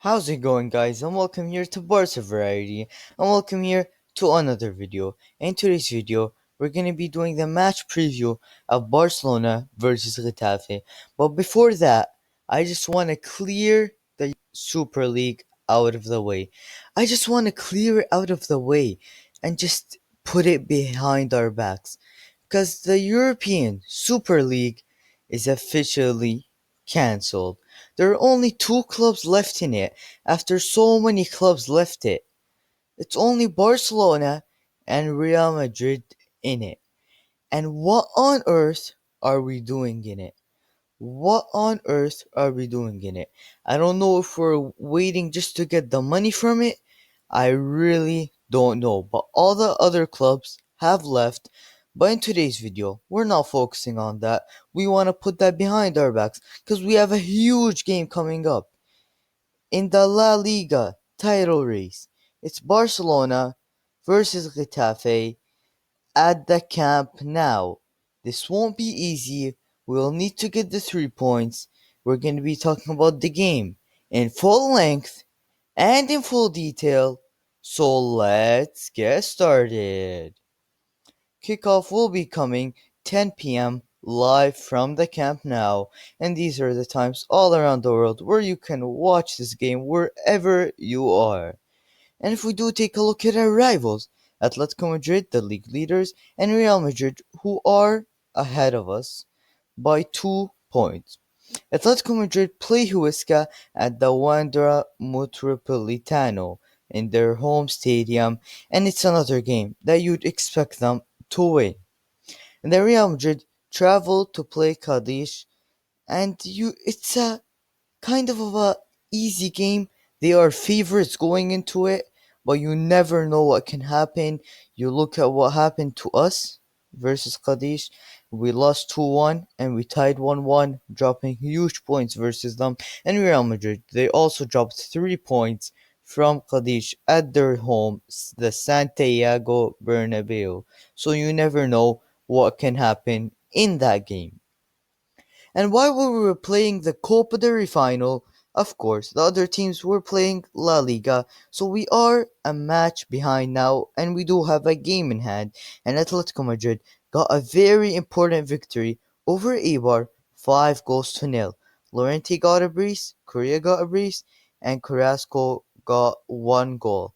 How's it going, guys? And welcome here to Barca Variety, and welcome here to another video. In today's video, we're gonna be doing the match preview of Barcelona versus Getafe. But before that, I just want to clear the Super League out of the way. I just want to clear it out of the way and just put it behind our backs, because the European Super League is officially cancelled. There are only two clubs left in it after so many clubs left it. It's only Barcelona and Real Madrid in it. And what on earth are we doing in it? What on earth are we doing in it? I don't know if we're waiting just to get the money from it. I really don't know. But all the other clubs have left. But in today's video, we're not focusing on that. We want to put that behind our backs because we have a huge game coming up in the La Liga title race. It's Barcelona versus Getafe at the Camp Nou. This won't be easy. We'll need to get the 3 points. We're going to be talking about the game in full length and in full detail. So let's get started. Kickoff will be coming 10 p.m. live from the Camp Nou, and these are the times all around the world where you can watch this game wherever you are. And if we do take a look at our rivals, Atletico Madrid, the league leaders, and Real Madrid, who are ahead of us by 2 points. Atletico Madrid play Huesca at the Wanda Metropolitano in their home stadium, and it's another game that you'd expect them to win. And then Real Madrid travel to play Cadiz, and it's a kind of a easy game. They are favorites going into it, but you never know what can happen. You look at what happened to us versus Cadiz. We lost 2-1 and we tied 1-1, dropping huge points versus them. And Real Madrid, they also dropped 3 points from Cadiz at their home, the Santiago Bernabeu. So you never know what can happen in that game. And while we were playing the Copa del Rey final, of course, the other teams were playing La Liga, so we are a match behind now, and we do have a game in hand. And Atletico Madrid got a very important victory over Eibar, 5 goals to nil. Llorente got a brace, Correa got a brace, and Carrasco got 1 goal.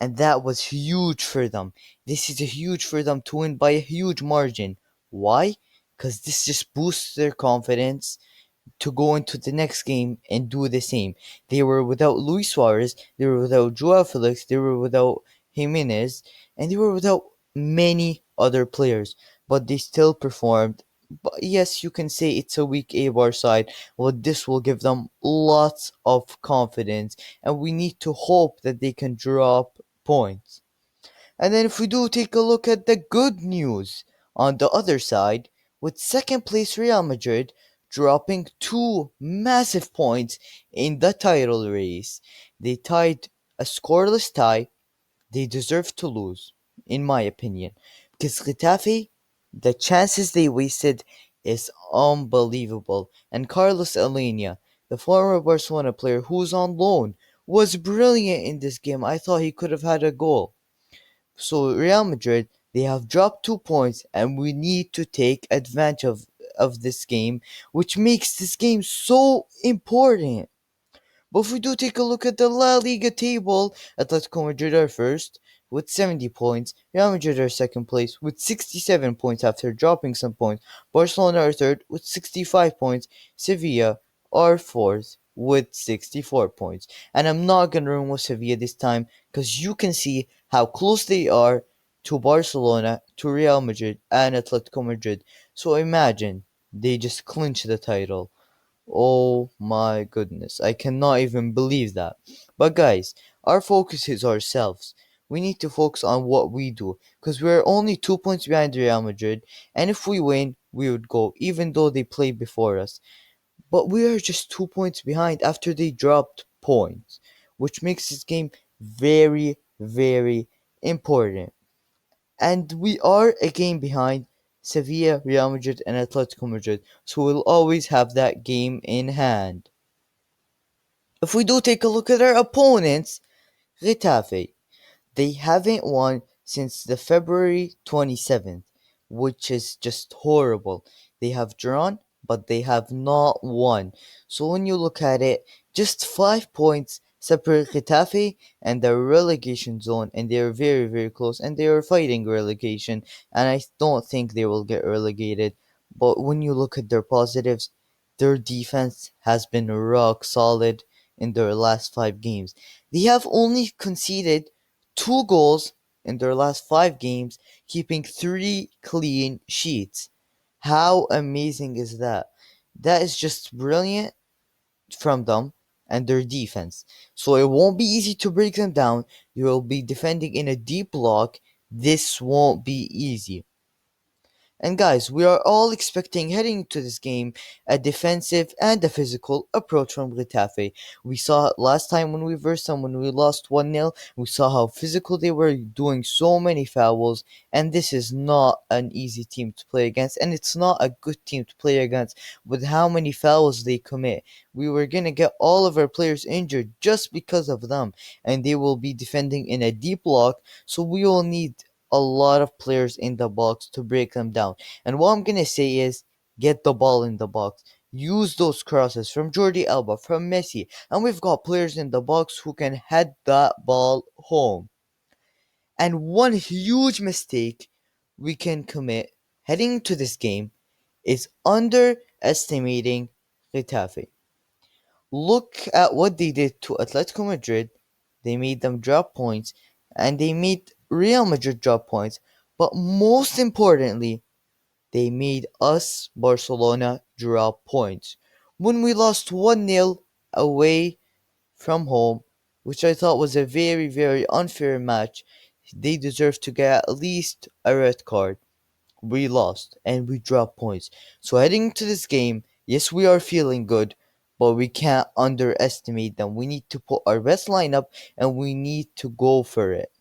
And that was huge for them. This is a huge for them to win by a huge margin. Why? Because this just boosts their confidence to go into the next game and do the same. They were without Luis Suarez, they were without Joao Felix, they were without Jimenez, and they were without many other players, but they still performed. But yes, you can say it's a weak Eibar side. Well, this will give them lots of confidence, and we need to hope that they can drop points. And then if we do take a look at the good news on the other side, with second place Real Madrid dropping 2 massive points in the title race. They tied a scoreless tie. They deserve to lose, in my opinion. Because Getafe, the chances they wasted is unbelievable. And Carlos Alenia, the former Barcelona player who's on loan, was brilliant in this game. I thought he could have had a goal. So Real Madrid, they have dropped 2 points, and we need to take advantage of this game, which makes this game so important. But if we do take a look at the La Liga table, Atletico Madrid are first with 70 points, Real Madrid are second place with 67 points after dropping some points, Barcelona are third with 65 points, Sevilla are fourth with 64 points. And I'm not going to remove Sevilla this time because you can see how close they are to Barcelona, to Real Madrid, and Atletico Madrid. So imagine they just clinch the title. Oh my goodness, I cannot even believe that. But guys, our focus is ourselves. We need to focus on what we do because we're only 2 points behind Real Madrid, and if we win, we would go, even though they played before us. But we are just 2 points behind after they dropped points, which makes this game very, very important. And we are a game behind Sevilla, Real Madrid, and Atletico Madrid, so we'll always have that game in hand. If we do take a look at our opponents, Getafe, they haven't won since the February 27th, which is just horrible. They have drawn, but they have not won. So when you look at it, just 5 points separate Getafe and the relegation zone, and they are very, very close, and they are fighting relegation, and I don't think they will get relegated. But when you look at their positives, their defense has been rock solid in their last 5 games. They have only conceded 2 goals in their last 5 games, keeping 3 clean sheets. How amazing is that? That is just brilliant from them and their defense. So it won't be easy to break them down. You will be defending in a deep block. This won't be easy. And guys, we are all expecting heading into this game a defensive and a physical approach from Getafe. We saw it last time when we versed them when we lost 1-0. We saw how physical they were, doing so many fouls, and this is not an easy team to play against, and it's not a good team to play against with how many fouls they commit. We were going to get all of our players injured just because of them, and they will be defending in a deep block, so we will need a lot of players in the box to break them down. And what I'm gonna say is get the ball in the box. Use those crosses from Jordi Alba, from Messi, and we've got players in the box who can head that ball home. And one huge mistake we can commit heading to this game is underestimating Getafe. Look at what they did to Atletico Madrid. They made them drop points, and they made Real Madrid drop points. But most importantly, they made us, Barcelona, drop points. When we lost 1-0 away from home, which I thought was a very, very unfair match, they deserved to get at least a red card. We lost and we dropped points. So heading into this game, yes, we are feeling good, but we can't underestimate them. We need to put our best lineup and we need to go for it.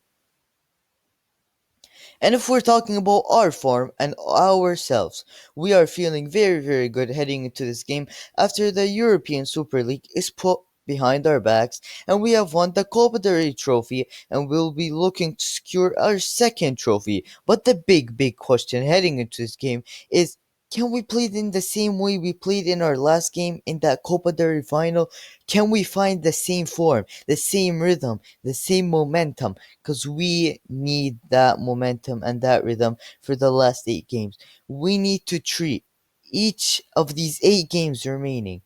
And if we're talking about our form and ourselves, we are feeling very, very good heading into this game after the European Super League is put behind our backs and we have won the Copa del Rey trophy and we'll be looking to secure our second trophy. But the big, big question heading into this game is, can we play it in the same way we played in our last game in that Copa del Rey final? Can we find the same form, the same rhythm, the same momentum? Because we need that momentum and that rhythm for the last 8 games. We need to treat each of these 8 games remaining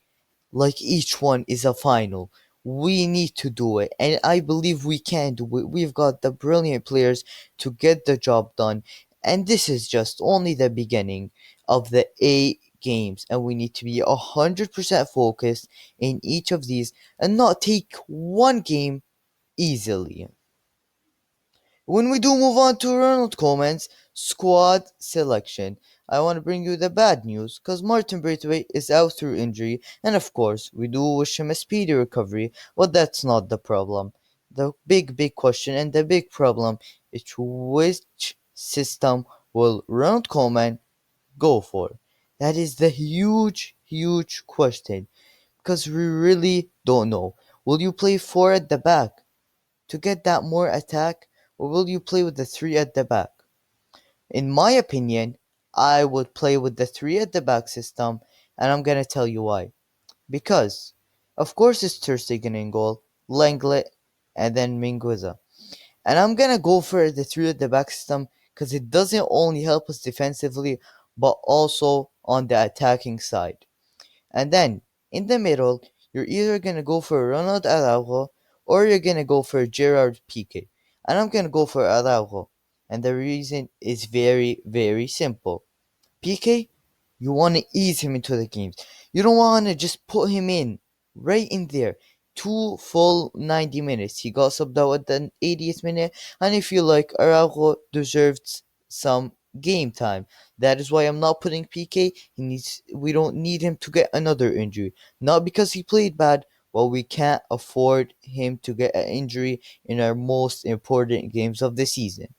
like each one is a final. We need to do it, and I believe we can do it. We've got the brilliant players to get the job done, and this is just only the beginning of the 8 games, and we need to be 100% focused in each of these and not take one game easily. When we do move on to Ronald Koeman's squad selection, I want to bring you the bad news because Martin Braithwaite is out through injury, and of course, we do wish him a speedy recovery, but that's not the problem. The big, big question and the big problem is which system will Ronald Koeman go for? That is the huge, huge question because we really don't know. Will you play 4 at the back to get that more attack, or will you play with the 3 at the back? In my opinion, I would play with the 3 at the back system, and I'm gonna tell you why. Because, of course, it's Ter Stegen in goal, Lenglet, and then Mingueza. And I'm gonna go for the 3 at the back system because it doesn't only help us defensively, but also on the attacking side. And then in the middle, you're either gonna go for Ronald Araujo or you're gonna go for Gerard Piqué. And I'm gonna go for Araujo. And the reason is very, very simple. Piqué, you want to ease him into the games. You don't want to just put him in right in there. 2 full 90 minutes. He got subbed out at the 80th minute, and I feel like Araujo deserves some game time. That is why I'm not putting PK. We don't need him to get another injury. Not because he played bad, but we can't afford him to get an injury in our most important games of the season.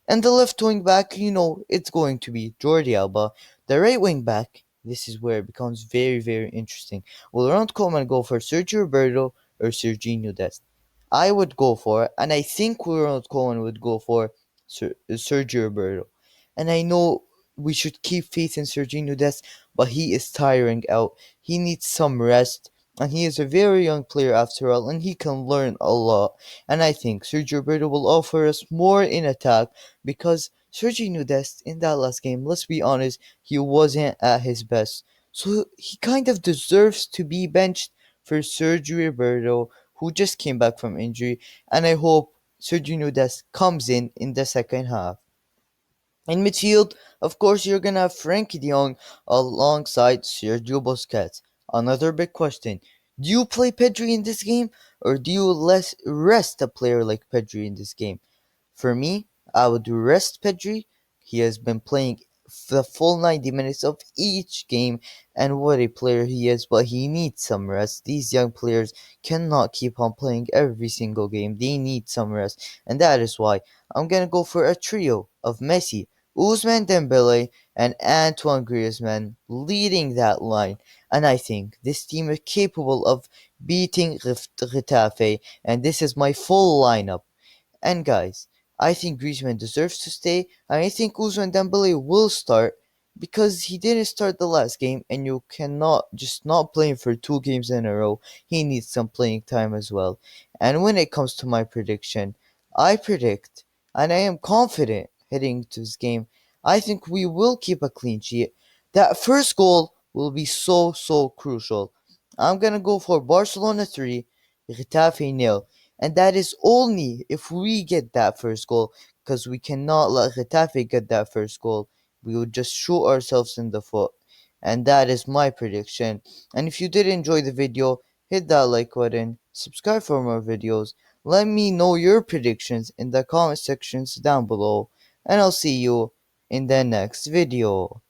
And the left wing back, it's going to be Jordi Alba. The right wing back, this is where it becomes very, very interesting. Will Ronald Koeman go for Sergio Roberto, or Serginho Dest. I would go for, and I think Ronald Koeman would go for Sergio Roberto. And I know we should keep faith in Serginho Dest, but he is tiring out. He needs some rest, and he is a very young player after all, and he can learn a lot. And I think Sergio Roberto will offer us more in attack because Serginho Dest in that last game, let's be honest, he wasn't at his best. So he kind of deserves to be benched for Sergio Roberto, who just came back from injury, and I hope Sergio Dest comes in the second half. In midfield, of course, you're gonna have Frankie de Jong alongside Sergio Busquets. Another big question: do you play Pedri in this game, or do you less rest a player like Pedri in this game? For me, I would rest Pedri. He has been playing the full 90 minutes of each game, and what a player he is, but he needs some rest. These young players cannot keep on playing every single game. They need some rest, and that is why I'm gonna go for a trio of Messi, Ousmane Dembele, and Antoine Griezmann leading that line. And I think this team is capable of beating Getafe, and this is my full lineup. And guys, I think Griezmann deserves to stay, and I think Ousmane Dembele will start because he didn't start the last game, and you cannot just not play him for 2 games in a row. He needs some playing time as well. And when it comes to my prediction, I predict, and I am confident heading to this game, I think we will keep a clean sheet. That first goal will be so crucial. I'm gonna go for Barcelona 3, Getafe nil. And that is only if we get that first goal, because we cannot let Getafe get that first goal. We would just shoot ourselves in the foot. And that is my prediction. And if you did enjoy the video, hit that like button, subscribe for more videos, let me know your predictions in the comment sections down below, and I'll see you in the next video.